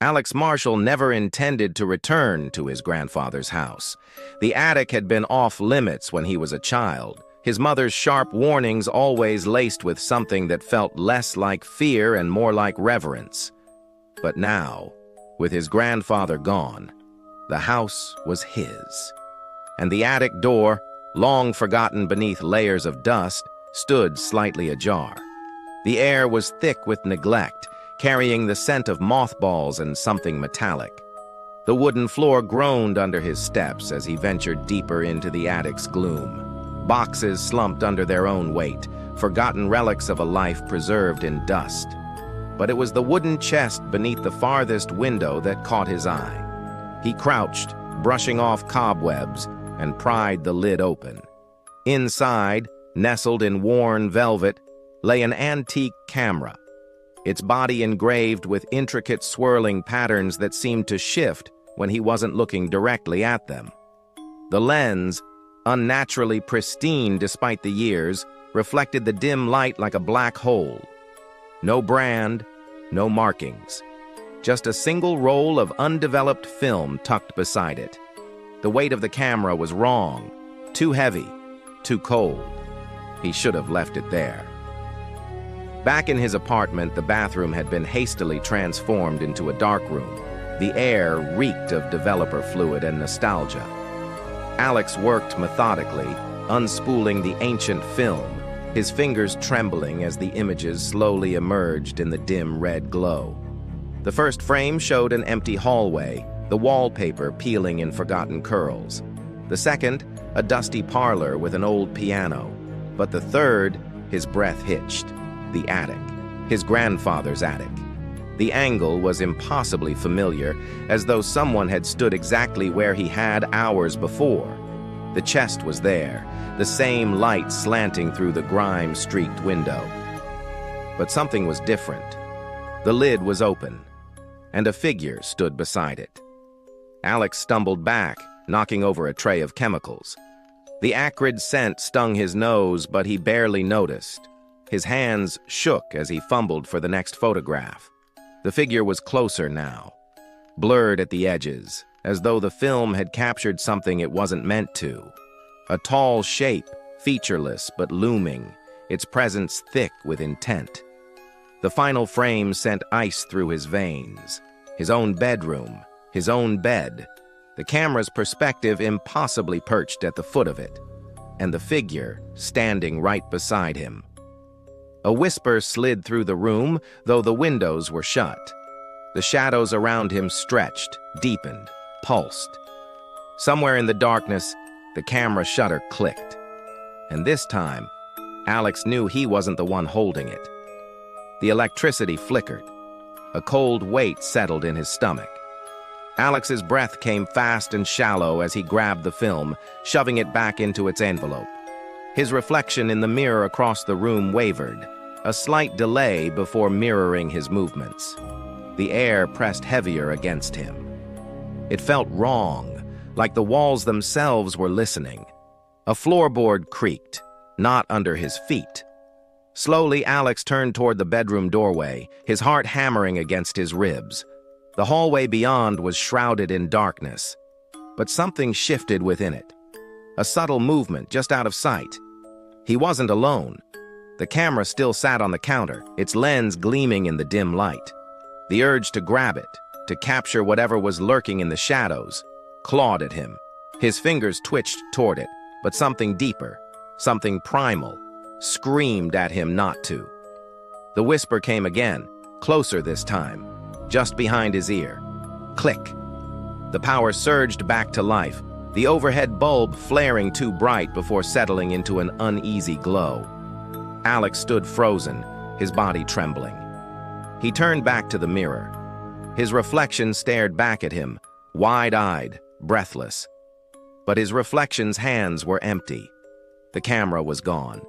Alex Marshall never intended to return to his grandfather's house. The attic had been off-limits when he was a child, his mother's sharp warnings always laced with something that felt less like fear and more like reverence. But now, with his grandfather gone, the house was his. And the attic door, long forgotten beneath layers of dust, stood slightly ajar. The air was thick with neglect, carrying the scent of mothballs and something metallic. The wooden floor groaned under his steps as he ventured deeper into the attic's gloom. Boxes slumped under their own weight, forgotten relics of a life preserved in dust. But it was the wooden chest beneath the farthest window that caught his eye. He crouched, brushing off cobwebs, and pried the lid open. Inside, nestled in worn velvet, lay an antique camera, its body engraved with intricate swirling patterns that seemed to shift when he wasn't looking directly at them. The lens, unnaturally pristine despite the years, reflected the dim light like a black hole. No brand, no markings. Just a single roll of undeveloped film tucked beside it. The weight of the camera was wrong, too heavy, too cold. He should have left it there. Back in his apartment, the bathroom had been hastily transformed into a dark room. The air reeked of developer fluid and nostalgia. Alex worked methodically, unspooling the ancient film, his fingers trembling as the images slowly emerged in the dim red glow. The first frame showed an empty hallway, the wallpaper peeling in forgotten curls. The second, a dusty parlor with an old piano. But the third, his breath hitched. The attic, his grandfather's attic. The angle was impossibly familiar, as though someone had stood exactly where he had hours before. The chest was there, the same light slanting through the grime-streaked window. But something was different. The lid was open, and a figure stood beside it. Alex stumbled back, knocking over a tray of chemicals. The acrid scent stung his nose, but he barely noticed. His hands shook as he fumbled for the next photograph. The figure was closer now, blurred at the edges, as though the film had captured something it wasn't meant to. A tall shape, featureless but looming, its presence thick with intent. The final frame sent ice through his veins. His own bedroom, his own bed, the camera's perspective impossibly perched at the foot of it, and the figure standing right beside him. A whisper slid through the room, though the windows were shut. The shadows around him stretched, deepened, pulsed. Somewhere in the darkness, the camera shutter clicked. And this time, Alex knew he wasn't the one holding it. The electricity flickered. A cold weight settled in his stomach. Alex's breath came fast and shallow as he grabbed the film, shoving it back into its envelope. His reflection in the mirror across the room wavered, a slight delay before mirroring his movements. The air pressed heavier against him. It felt wrong, like the walls themselves were listening. A floorboard creaked, not under his feet. Slowly, Alex turned toward the bedroom doorway, his heart hammering against his ribs. The hallway beyond was shrouded in darkness, but something shifted within it. A subtle movement just out of sight. He wasn't alone. The camera still sat on the counter, its lens gleaming in the dim light. The urge to grab it, to capture whatever was lurking in the shadows, clawed at him. His fingers twitched toward it, but something deeper, something primal, screamed at him not to. The whisper came again, closer this time, just behind his ear. Click. The power surged back to life, the overhead bulb flaring too bright before settling into an uneasy glow. Alex stood frozen, his body trembling. He turned back to the mirror. His reflection stared back at him, wide-eyed, breathless. But his reflection's hands were empty. The camera was gone.